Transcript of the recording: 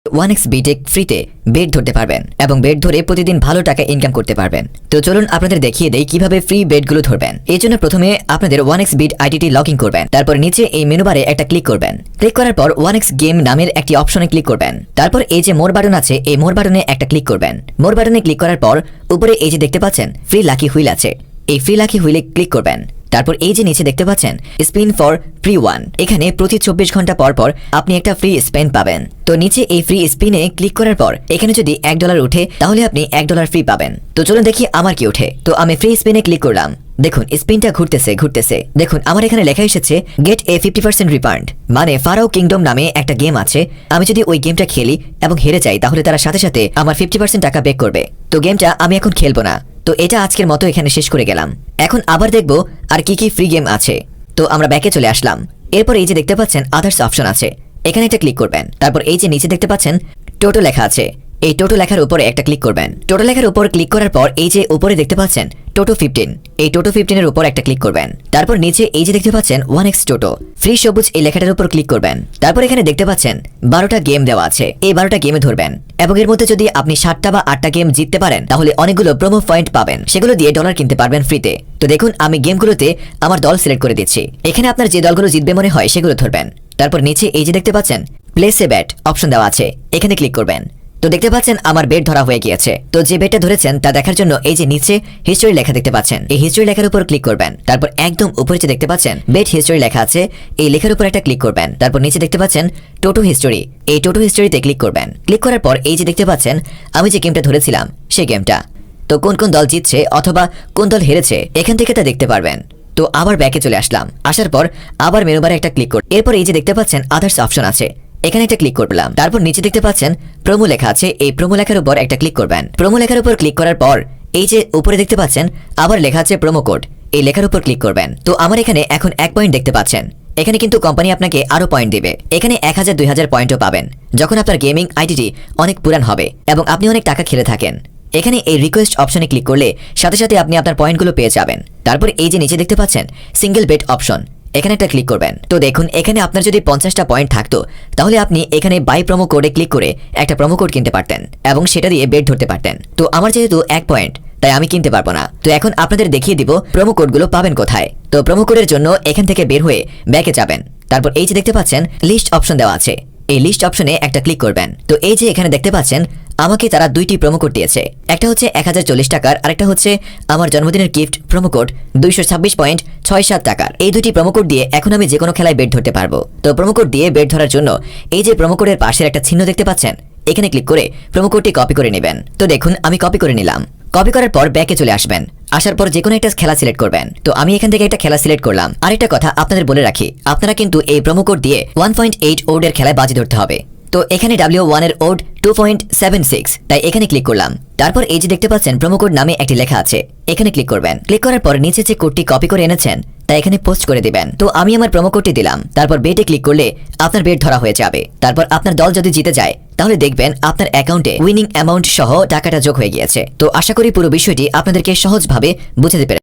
1x বিটে ফ্রিতে bet ধরতে পারবেন এবং বেট ধরে প্রতিদিন ভালো টাকা ইনকাম করতে পারবেন। তো চলুন আপনাদের দেখিয়ে দেই কিভাবে ফ্রি বেটগুলো ধরবেন। এর জন্য প্রথমে আপনাদের 1x বিট আইডিটি লগ ইন করবেন। তারপর নিচে এই মেনু বারে একটা ক্লিক করবেন। ক্লিক করার পর 1x গেম নামের একটি অপশনে ক্লিক করবেন। তারপর এই যে মোর বাটন আছে, এই মোর বাটনে একটা ক্লিক করবেন। মোর বাটনে ক্লিক করার পর উপরে এই যে দেখতে পাচ্ছেন ফ্রি লাকি হুইল আছে, এই ফ্রি লাকি হুইলে ক্লিক করবেন। তারপর এই যে নিচে দেখতে পাচ্ছেন স্পিন ফর ফ্রি 1, এখানে প্রতি 24 ঘন্টা পর পর আপনি একটা ফ্রি স্পিন পাবেন। তো নিচে এই ফ্রি স্পিনে ক্লিক করার পর এখানে যদি $1 উঠে তাহলে আপনি $1 ফ্রি পাবেন। তো চলুন দেখি আমার কি ওঠে। তো আমি ফ্রি স্পিনে ক্লিক করলাম। দেখুন স্পিনটা ঘুরতেছে। দেখুন আমার এখানে লেখা এসেছে গেট এ 50% রিফান্ড, মানে ফারাও কিংডম নামে একটা গেম আছে। আমি যদি ওই গেমটা খেলি এবং হেরে যাই তাহলে তারা সাথে সাথে আমার 50% টাকা ব্যাক করবে। তো গেমটা আমি এখন খেলবো না। তো এটা আজকের মতো এখানে শেষ করে গেলাম। এখন আবার দেখবো আর কি কি ফ্রি গেম আছে। তো আমরা ব্যাকে চলে আসলাম। এরপর এই যে দেখতে পাচ্ছেন আদার্স অপশন আছে, এখানে একটা ক্লিক করবেন। তারপর এই যে নিচে দেখতে পাচ্ছেন টোটো লেখা আছে, এই টোটো লেখার উপরে একটা ক্লিক করবেন। টোটো লেখার উপর ক্লিক করার পর এই যে উপরে দেখতে পাচ্ছেন টোটো 15, এই টোটো 15 এর উপর একটা ক্লিক করবেন। তারপর নিচে এই যে দেখতে পাচ্ছেন 1x টোটো ফ্রি সবুজ, এই লেখাটার উপর ক্লিক করবেন। তারপর এখানে দেখতে পাচ্ছেন 12টা গেম দেওয়া আছে, এই 12টা গেমে ধরবেন এবং এর মধ্যে যদি আপনি 7টা বা 8টা গেম জিততে পারেন তাহলে অনেকগুলো প্রোমো পয়েন্ট পাবেন, সেগুলো দিয়ে ডলার কিনতে পারবেন ফ্রিতে। তো দেখুন আমি গেমগুলোতে আমার দল সিলেক্ট করে দিচ্ছি। এখানে আপনার যে দলগুলো জিতবে মনে হয় সেগুলো ধরবেন। তারপর নিচে এই যে দেখতে পাচ্ছেন প্লেস এ ব্যাট অপশন দেওয়া আছে, এখানে ক্লিক করবেন। তো দেখতে পাচ্ছেন আমার বেট ধরা হয়ে গিয়েছে। তো যে বেটটা ধরেছেন তা দেখার জন্য এই যে নিচে হিস্টরি লেখা দেখতে পাচ্ছেন, এই হিস্টরি লেখার উপর ক্লিক করবেন। তারপর একদম উপরে যে দেখতে পাচ্ছেন বেট হিস্টরি লেখা আছে, এই লেখার উপর একটা ক্লিক করবেন। তারপর নিচে দেখতে পাচ্ছেন টোটো হিস্টরি, এই টোটো হিস্টরিতে ক্লিক করবেন। ক্লিক করার পর এই যে দেখতে পাচ্ছেন আমি যে গেমটা ধরেছিলাম সেই গেমটা, তো কোন কোন দল জিতছে অথবা কোন দল হেরেছে এখান থেকে তা দেখতে পারবেন। তো আবার ব্যাকে চলে আসলাম। আসার পর আবার মেনু বারে একটা ক্লিক করুন। এরপর এই যে দেখতে পাচ্ছেন আদার্স অপশন আছে, এখানে একটা ক্লিক করলাম। তারপর নিচে দেখতে পাচ্ছেন প্রোমো লেখা আছে, এই প্রোমো লেখার উপর একটা ক্লিক করবেন। প্রোমো লেখার উপর ক্লিক করার পর এই যে উপরে দেখতে পাচ্ছেন আবার লেখা আছে প্রোমো কোড, এই লেখার উপর ক্লিক করবেন। তো আমার এখানে এখন 1 পয়েন্ট দেখতে পাচ্ছেন। এখানে কিন্তু কোম্পানি আপনাকে আরো পয়েন্ট দিবে, এখানে 1000-2000 পয়েন্টও পাবেন যখন আপনার গেমিং আইডিটি অনেক পুরান হবে এবং আপনি অনেক টাকা খেলে থাকেন। এখানে এই রিকোয়েস্ট অপশনে ক্লিক করলে সাথে সাথে আপনি আপনার পয়েন্টগুলো পেয়ে যাবেন। তারপর এই যে নিচে দেখতে পাচ্ছেন সিঙ্গেল বেট অপশন, এখানে একটা ক্লিক করবেন। তো দেখুন এখানে আপনার যদি 50টা পয়েন্ট থাকতো তাহলে আপনি এখানে বাই প্রোমো কোডে ক্লিক করে একটা প্রোমো কোড কিনতে পারতেন এবং সেটা দিয়ে বেট ধরতে পারতেন। তো আমার যেহেতু 1 পয়েন্ট তাই আমি কিনতে পারবো না। তো এখন আপনাদের দেখিয়ে দিব প্রোমো কোডগুলো পাবেন কোথায়। তো প্রোমো কোডের জন্য এখান থেকে বের হয়ে ব্যাকে যাবেন। তারপর এই যে দেখতে পাচ্ছেন লিস্ট অপশন দেওয়া আছে, এই লিস্ট অপশনে একটা ক্লিক করবেন। তো এই যে এখানে দেখতে পাচ্ছেন আমাকে তারা 2টি প্রোমো কোড দিয়েছে, একটা হচ্ছে 1040 টাকার, আরেকটা হচ্ছে আমার জন্মদিনের গিফট প্রোমো কোড 226.67 টাকার। এই 2টি প্রোমো কোড দিয়ে এখন আমি যে কোনো খেলায় বেট ধরতে পারবো। তো প্রোমো কোড দিয়ে বেট ধরার জন্য এই যে প্রোমো কোডের পাশের একটা চিহ্ন দেখতে পাচ্ছেন, এখানে ক্লিক করে প্রোমো কোডটি কপি করে নেবেন। তো দেখুন আমি কপি করে নিলাম। কপি করার পর ব্যাকে চলে আসবেন। আসার পর যে কোনো একটা খেলা সিলেক্ট করবেন। তো আমি এখান থেকে একটা খেলা সিলেক্ট করলাম। আরেকটা কথা আপনাদের বলে রাখি, আপনারা কিন্তু এই প্রোমো কোড দিয়ে 1.8 ওডের খেলায় বাজি ধরতে হবে। তো এখানে W1 এর ওড 2.76, তাই এখানে ক্লিক করলাম। তারপর এই যে দেখতে পাচ্ছেন প্রোমো কোড নামে একটি লেখা আছে, এখানে ক্লিক করবেন। ক্লিক করার পর নিচে যে কোডটি কপি করে এনেছেন তা এখানে পোস্ট করে দিবেন। তো আমি আমার প্রোমো কোডটি দিলাম। তারপর বেটে ক্লিক করলে আপনার বেট ধরা হয়ে যাবে। তারপর আপনার দল যদি জিতে যায় তাহলে দেখবেন আপনার অ্যাকাউন্টে উইনিং অ্যামাউন্ট সহ টাকাটা যোগ হয়ে গিয়েছে। তো আশা করি পুরো বিষয়টি আপনাদেরকে সহজভাবে বুঝাতে পেরেছি।